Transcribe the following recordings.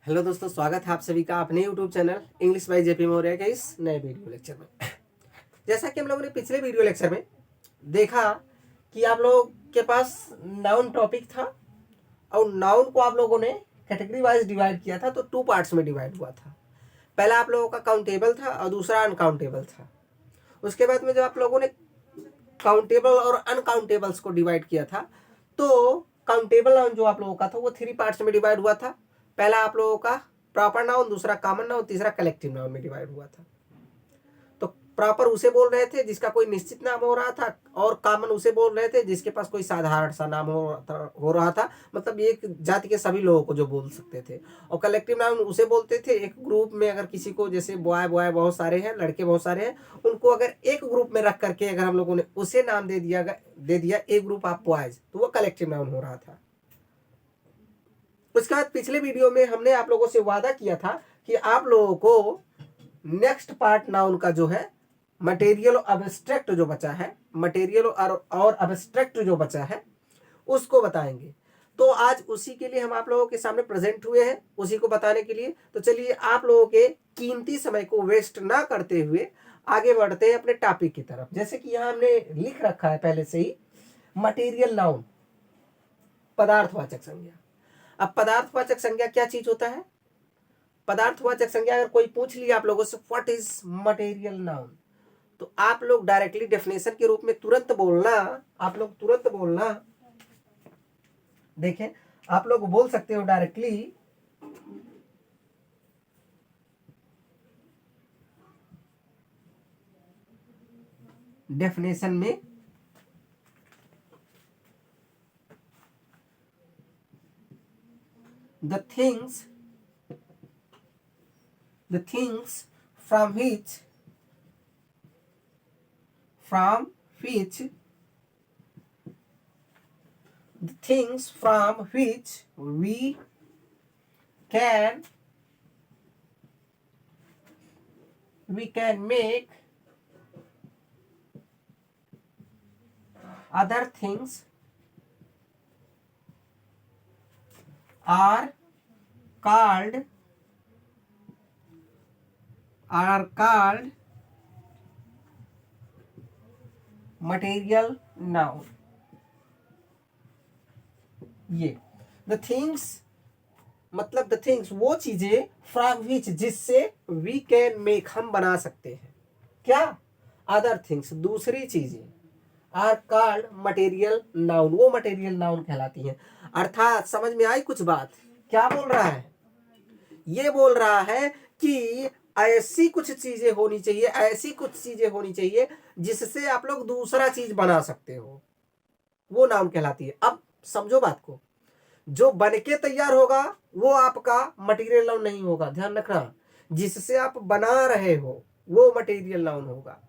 Hello दोस्तों, स्वागत है आप सभी का अपने YouTube channel English by JP Maurya के इस नए वीडियो लेक्चर में। जैसा कि हम लोगों ने पिछले वीडियो लेक्चर में देखा कि आप लोगों के पास नाउन टॉपिक था और नाउन को आप लोगों ने कैटेगरी वाइज डिवाइड किया था, तो 2 पार्ट्स में डिवाइड हुआ था। पहला आप लोगों का काउंटेबल था और दूसरा अनकाउंटेबल था। उसके बाद में जब आप लोगों ने काउंटेबल और अनकाउंटेबल्स को डिवाइड किया था, तो काउंटेबल नाउन जो आप लोगों का था वो 3 पार्ट्स में डिवाइड हुआ था। पहला आप लोगों का प्रॉपर नाउन, दूसरा कॉमन नाउन, तीसरा कलेक्टिव नाउन में डिवाइड हुआ था। तो प्रॉपर उसे बोल रहे थे जिसका कोई निश्चित नाम हो रहा था, और कॉमन उसे बोल रहे थे जिसके पास कोई साधारण सा नाम हो रहा था, मतलब एक जाति के सभी लोगों को जो बोल सकते थे। और कलेक्टिव नाउन उसे बोलते थे एक ग्रुप में, अगर किसी को, जैसे बॉय बॉय बहुत सारे हैं, लड़के बहुत सारे हैं, उनको अगर एक ग्रुप में रख करके अगर हम लोगों ने उसे नाम दे दिया एक ग्रुप ऑफ बॉयज, तो वो कलेक्टिव नाउन हो रहा था। उसके बाद पिछले वीडियो में हमने आप लोगों से वादा किया था कि आप लोगों को नेक्स्ट पार्ट नाउन का जो है मटेरियल और एब्स्ट्रैक्ट जो बचा है, मटेरियल और एब्स्ट्रैक्ट जो बचा है उसको बताएंगे। तो आज उसी के लिए हम आप लोगों के सामने प्रेजेंट हुए हैं, उसी को बताने के लिए। तो चलिए आप लोगों के कीमती समय को वेस्ट ना करते हुए आगे बढ़ते हैं अपने टॉपिक की तरफ। जैसे कि यहाँ हमने लिख रखा है पहले से ही, मटेरियल नाउन, पदार्थवाचक संज्ञा। अब पदार्थवाचक संज्ञा क्या चीज होता है? पदार्थवाचक संज्ञा अगर कोई पूछ लिया आप लोगों से व्हाट इज मटेरियल नाउन, तो आप लोग डायरेक्टली डेफिनेशन के रूप में तुरंत बोलना, आप लोग तुरंत बोलना, देखें आप लोग बोल सकते हो डायरेक्टली डेफिनेशन में the things from which the things from which we can make other things are called material noun। ये the things मतलब the things वो चीजें, from which जिससे we can make हम बना सकते हैं, क्या? other things दूसरी चीजें, are called material noun, वो material noun कहलाती हैं। अर्थात समझ में आई कुछ बात? क्या बोल रहा है? ये बोल रहा है कि ऐसी कुछ चीजें होनी चाहिए, ऐसी कुछ चीजें होनी चाहिए जिससे आप लोग दूसरा चीज बना सकते हो, वो नाउन कहलाती है। अब समझो बात को, जो बन के तैयार होगा वो आपका मटेरियल नाउन नहीं होगा, ध्यान रखना। जिससे आप बना रहे हो वो मटेरियल नाउन होगा।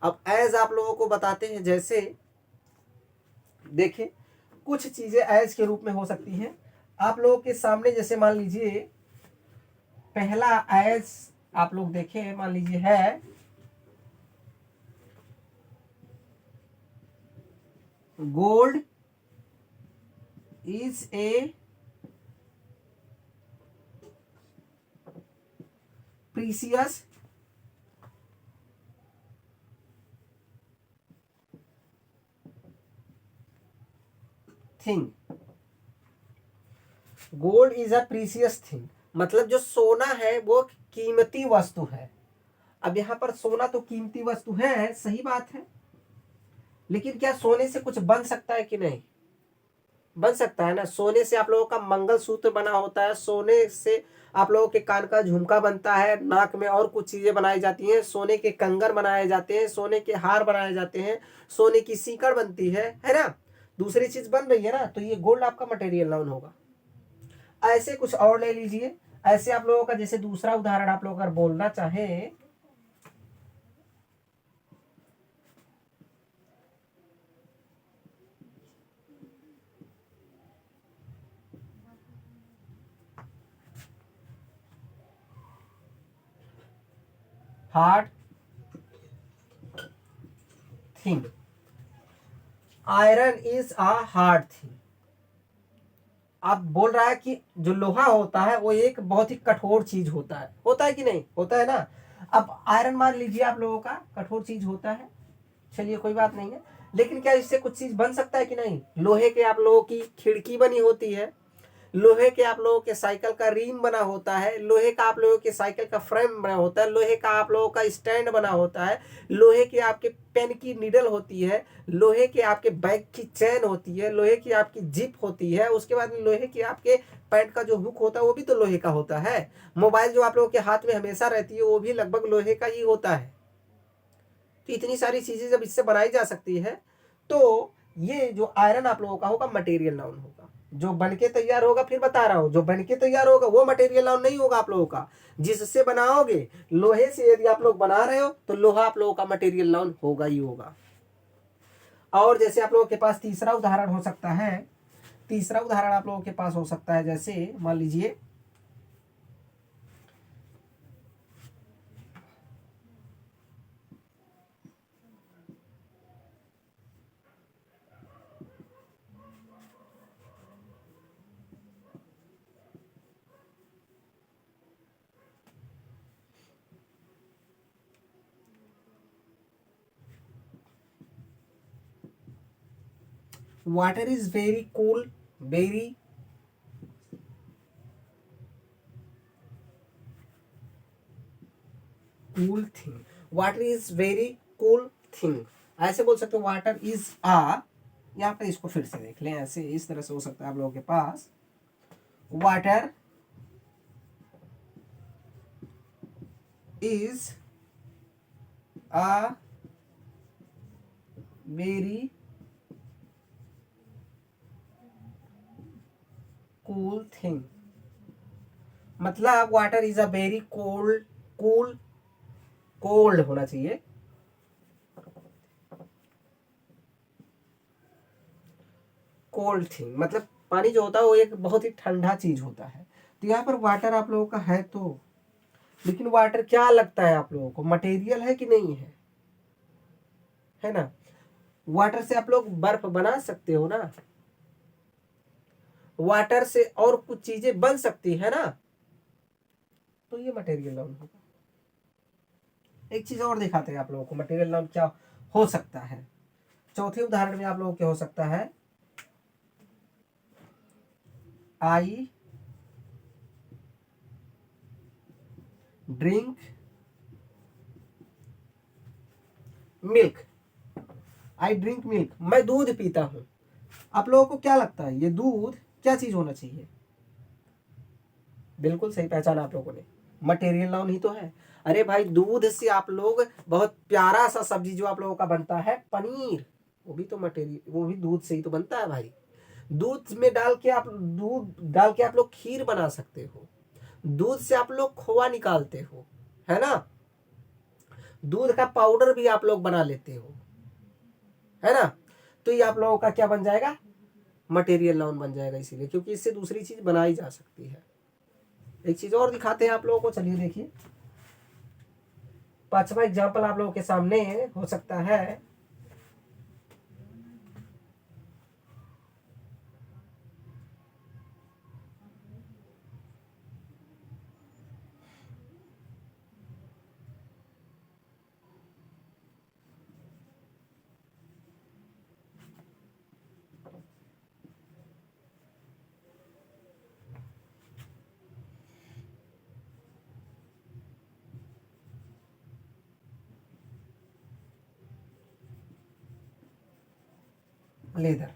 अब एज आप लोगों को बताते हैं, जैसे देखिए कुछ चीजें एज के रूप में हो सकती हैं आप लोगों के सामने। जैसे मान लीजिए पहला एज आप लोग देखें, मान लीजिए है gold is a precious thing. Gold is a precious thing मतलब जो सोना है वो कीमती वस्तु है। अब यहां पर सोना तो कीमती वस्तु है, सही बात है, लेकिन क्या सोने से कुछ बन सकता है कि नहीं? बन सकता है ना। सोने से आप लोगों का मंगलसूत्र बना होता है, सोने से आप लोगों के कान का झुमका बनता है, नाक में और कुछ चीजें बनाई जाती हैं, सोने के कंगन बनाए जाते हैं, सोने के हार बनाए जाते हैं, सोने की सीकड़ बनती है ना। दूसरी चीज बन रही है ना, तो ये गोल्ड आपका मटेरियल नाउन होगा। ऐसे कुछ और ले लीजिए। ऐसे आप लोगों का जैसे दूसरा उदाहरण आप लोग अगर बोलना चाहें, hard thing, iron is a hard thing, आप बोल रहा है कि जो लोहा होता है वो एक बहुत ही कठोर चीज होता है कि नहीं होता है ना। अब आयरन मान लीजिए आप लोगों का कठोर चीज होता है, चलिए कोई बात नहीं है, लेकिन क्या इससे कुछ चीज बन सकता है कि नहीं। लोहे के आप लोगों की खिड़की बनी होती है, लोहे के आप लोगों के साइकिल का रिम बना होता है, लोहे का आप लोगों के साइकिल का फ्रेम बना होता है, लोहे का आप लोगों का स्टैंड बना होता है, लोहे के आपके पेन की नीडल होती है, लोहे के आपके बैग की चैन होती है, लोहे की आपकी जिप होती है, उसके बाद में लोहे की आपके पैंट का जो हुक होता है वो भी तो लोहे का होता है। मोबाइल जो आप लोगों के हाथ में हमेशा रहती है वो भी लगभग लोहे का ही होता है। तो इतनी सारी चीजें जब इससे बनाई जा सकती है तो ये जो आयरन आप लोगों का होगा मटेरियल नाउन होगा। जो बन के तैयार होगा, फिर बता रहा हूं, जो बन के तैयार होगा वो मटेरियल नाउन नहीं होगा आप लोगों का। जिससे बनाओगे, लोहे से यदि आप लोग बना रहे हो तो लोहा आप लोगों का मटेरियल नाउन होगा ही होगा। और जैसे आप लोगों के पास तीसरा उदाहरण हो सकता है, तीसरा उदाहरण आप लोगों के पास हो सकता है, जैसे मान लीजिए water is very cool, very cool thing, water is very cool thing, ऐसे बोल सकते हो वाटर इज आ। यहाँ पे इसको फिर से देख लें, ऐसे इस तरह से हो सकता है आप लोगों के पास, water is a very cool thing, मतलब water is a very cold, cool, cold होना चाहिए, कोल्ड थिंग, मतलब पानी जो होता है वो एक बहुत ही ठंडा चीज होता है। तो यहाँ पर वाटर आप लोगों का है तो, लेकिन वाटर क्या लगता है आप लोगों को, मटेरियल है कि नहीं है ना। वाटर से आप लोग बर्फ बना सकते हो ना, वाटर से और कुछ चीजें बन सकती है ना, तो ये मटेरियल नाउन होगा। एक चीज और दिखाते हैं आप लोगों को मटेरियल नाउन क्या हो सकता है। चौथे उदाहरण में आप लोगों को क्या हो सकता है, I drink milk, I drink milk, मैं दूध पीता हूं। आप लोगों को क्या लगता है ये दूध क्या चीज होना चाहिए। बिल्कुल सही पहचाना आप लोगों ने, मटेरियल नाउन ही तो है। अरे भाई दूध से आप लोग बहुत प्यारा सा सब्जी जो आप लोगों का बनता है पनीर, वो भी तो मटेरियल, वो भी दूध से ही तो बनता है भाई। दूध में डाल के आप, दूध डाल के आप लोग खीर बना सकते हो, दूध से आप लोग खोआ निकालते हो, है ना। दूध का पाउडर भी आप लोग बना लेते हो, है ना। तो ये आप लोगों का क्या बन जाएगा, मटेरियल नाउन बन जाएगा, इसीलिए क्योंकि इससे दूसरी चीज बनाई जा सकती है। एक चीज और दिखाते हैं आप लोगों को, चलिए देखिए। पांचवा एग्जाम्पल आप लोगों के सामने हो सकता है, leather,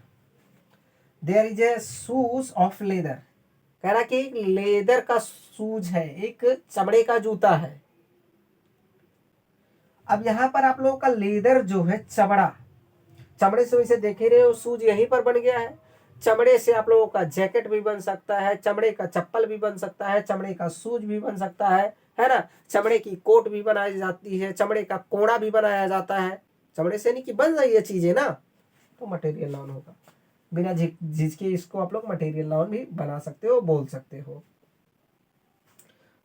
there is a shoes of leather, कह रहा कि एक लेदर का शूज है, एक चमड़े का जूता है। अब यहां पर आप लोगों का लेदर जो है चमड़ा, चमड़े से वैसे देख ही रहे हो शूज यहीं पर बन गया है। चमड़े से आप लोगों का जैकेट भी बन सकता है, चमड़े का चप्पल भी बन सकता है, चमड़े का शूज भी बन सकता है ना। चमड़े की कोट भी बनाई जाती है, चमड़े का कोड़ा भी बनाया जाता है, चमड़े से नहीं कि बन रही है चीजें ना, तो मटेरियल नाउन होगा। बिना झिझके इसको आप लोग मटेरियल नाउन भी बना सकते हो, बोल सकते हो,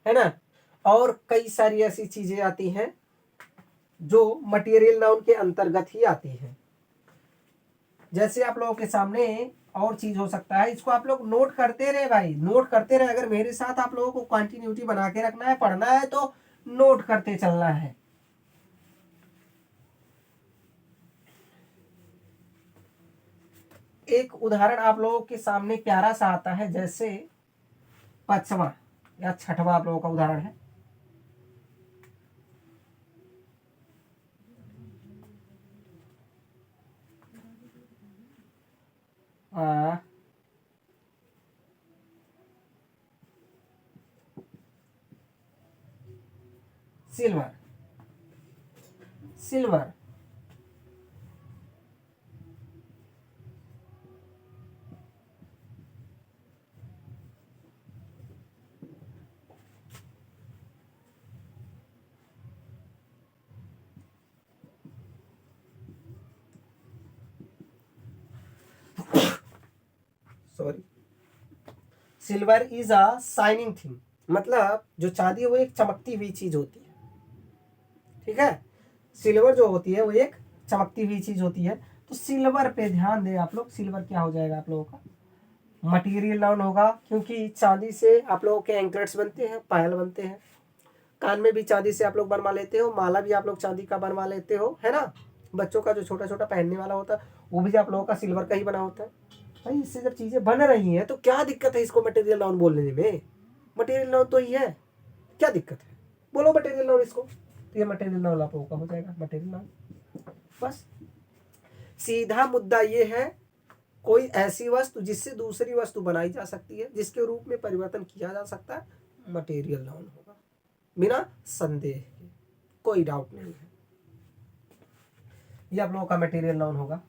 है ना। और कई सारी ऐसी चीजें आती हैं जो मटेरियल नाउन के अंतर्गत ही आती है। जैसे आप लोगों के सामने और चीज हो सकता है। इसको आप लोग नोट करते रहे भाई, नोट करते रहे। अगर मेरे साथ आप लोगों को कंटिन्यूटी बना के रखना है, पढ़ना है, तो नोट करते चलना है। एक उदाहरण आप लोगों के सामने प्यारा सा आता है, जैसे 5वां या 6वां आप लोगों का उदाहरण है। Silver, silver, sorry, silver is a shining thing, मतलब जो चांदी है वो एक चमकती हुई चीज होती है। ठीक है, सिल्वर जो होती है वो एक चमकती हुई चीज होती है। तो सिल्वर पे ध्यान दें आप लोग। सिल्वर क्या हो जाएगा आप लोगों का? मटेरियल नाउन होगा, क्योंकि चांदी से आप लोगों के एंकलेट्स बनते हैं, पायल बनते हैं। कान में भी चांदी से आप लोग बनवा लेते हो, माला भी आप लोग चांदी का बनवा लेते हो, है ना। बच्चों का जो छोटा छोटा पहनने वाला होता है वो भी आप लोगों का सिल्वर का ही बना होता है। भाई इससे जब चीजें बन रही हैं तो क्या दिक्कत है इसको मटेरियल नाउन बोलने में? मटेरियल नाउन तो ही है, क्या दिक्कत है? बोलो मटेरियल नाउन इसको, तो ये मटेरियल नाउन आप लोगों का हो जाएगा मटेरियल नाउन। बस सीधा मुद्दा ये है, कोई ऐसी वस्तु जिससे दूसरी वस्तु बनाई जा सकती है, जिसके रूप में परिवर्तन किया जा सकता है, मटेरियल नाउन होगा, बिना संदेह के, कोई डाउट नहीं है। ये आप लोगों का मटेरियल नाउन होगा।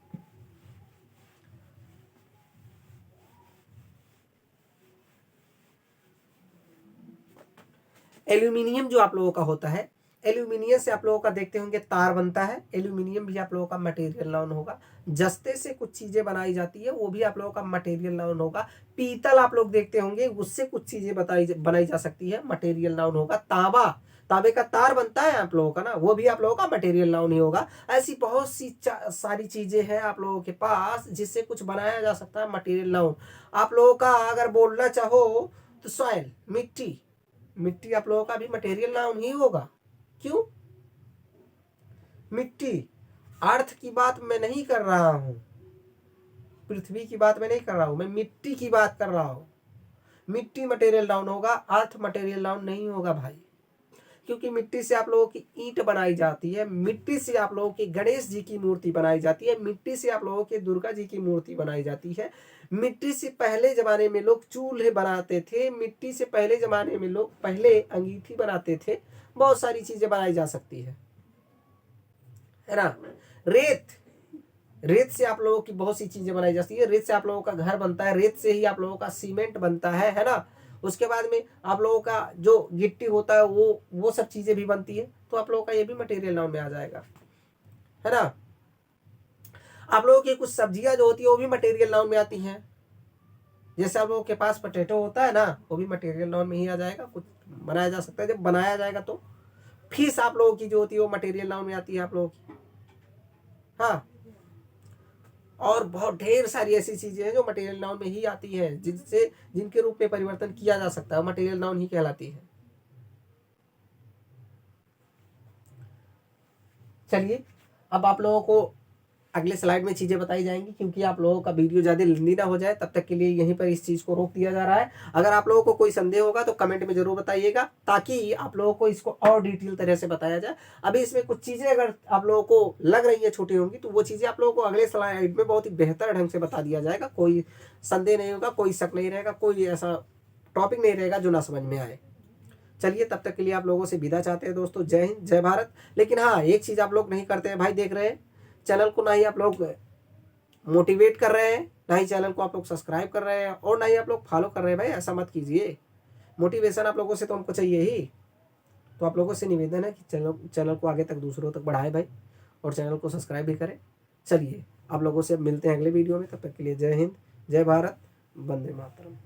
एल्यूमिनियम जो आप लोगों का होता है, एल्यूमिनियम से आप लोगों का देखते होंगे तार बनता है, एल्यूमिनियम भी आप लोगों का मटेरियल नाउन होगा। जस्ते से कुछ चीजें बनाई जाती है, वो भी आप लोगों का मटेरियल नाउन होगा। पीतल आप लोग देखते होंगे, उससे कुछ चीजें बनाई जा सकती है, मटेरियल नाउन होगा। तांबा, तांबे का तार बनता है आप लोगों का ना, वो भी आप लोगों का मटेरियल नाउन ही होगा। ऐसी बहुत सी सारी चीजें हैं आप लोगों के पास जिससे कुछ बनाया जा सकता है, मटेरियल नाउन। आप लोगों का अगर बोलना चाहो तो सॉइल, मिट्टी, मिट्टी आप लोगों का भी मटेरियल नाउन ही होगा। क्यों? मिट्टी, अर्थ की बात मैं नहीं कर रहा हूं, पृथ्वी की बात मैं नहीं कर रहा हूं, मैं मिट्टी की बात कर रहा हूं। मिट्टी मटेरियल नाउन होगा, अर्थ मटेरियल नाउन नहीं होगा भाई। क्योंकि मिट्टी से आप लोगों की ईंट बनाई जाती है, मिट्टी से आप लोगों की गणेश जी की मूर्ति बनाई जाती है, मिट्टी से आप लोगों की दुर्गा जी की मूर्ति बनाई जाती है। मिट्टी से पहले जमाने में लोग चूल्हे बनाते थे, मिट्टी से पहले जमाने में लोग पहले अंगीठी बनाते थे। बहुत सारी चीजें बनाई जा सकती है ना। रेत, रेत से आप लोगों की बहुत सी चीजें बनाई जाती है। रेत से आप लोगों का घर बनता है, रेत से ही आप लोगों का सीमेंट बनता है ना। उसके बाद में आप लोगों का जो गिट्टी होता है वो सब चीजें भी बनती है। तो आप लोगों का ये भी मटेरियल नाउन में आ जाएगा, है ना। आप लोगों की कुछ सब्जियां जो होती है वो भी मटेरियल नाउन में आती हैं। जैसे आप लोगों के पास पोटैटो होता है ना, वो भी मटेरियल नाउन में ही आ जाएगा। कुछ बनाया जा सकता है जब बनाया जाएगा तो। फिश आप लोगों की जो होती है वो मटेरियल नाउन में आती है आप लोगों की। हाँ, और बहुत ढेर सारी ऐसी चीजें हैं जो मटेरियल नाउन में ही आती हैं, जिनसे जिनके रूप में परिवर्तन किया जा सकता है, मटेरियल नाउन ही कहलाती है। चलिए, अब आप लोगों को अगले स्लाइड में चीजें बताई जाएंगी, क्योंकि आप लोगों का वीडियो ज्यादा लंबी ना हो जाए, तब तक के लिए यहीं पर इस चीज को रोक दिया जा रहा है। अगर आप लोगों को कोई संदेह होगा तो कमेंट में जरूर बताइएगा, ताकि आप लोगों को इसको और डिटेल तरह से बताया जाए। अभी इसमें कुछ चीजें अगर आप लोगों को लग रही है छोटी होंगी, तो वो चीजें आप लोगों को अगले स्लाइड में बहुत ही बेहतर ढंग से बता दिया जाएगा। कोई संदेह नहीं होगा, कोई शक नहीं रहेगा, कोई ऐसा टॉपिक नहीं रहेगा जो ना समझ में आए। चलिए, तब तक के लिए आप लोगों से विदा चाहते हैं दोस्तों। जय हिंद, जय भारत। लेकिन हाँ, एक चीज आप लोग नहीं करते हैं भाई, देख रहे हैं चैनल को, ना ही आप लोग मोटिवेट कर रहे हैं, ना ही चैनल को आप लोग सब्सक्राइब कर रहे हैं, और ना ही आप लोग फॉलो कर रहे हैं। भाई ऐसा मत कीजिए, मोटिवेशन आप लोगों से तो हमको चाहिए ही। तो आप लोगों से निवेदन है कि चैनल को आगे तक दूसरों तक बढ़ाए भाई, और चैनल को सब्सक्राइब भी करें। चलिए, आप लोगों से अब मिलते हैं अगले वीडियो में। तब तक के लिए जय हिंद, जय भारत, वंदे मातरम।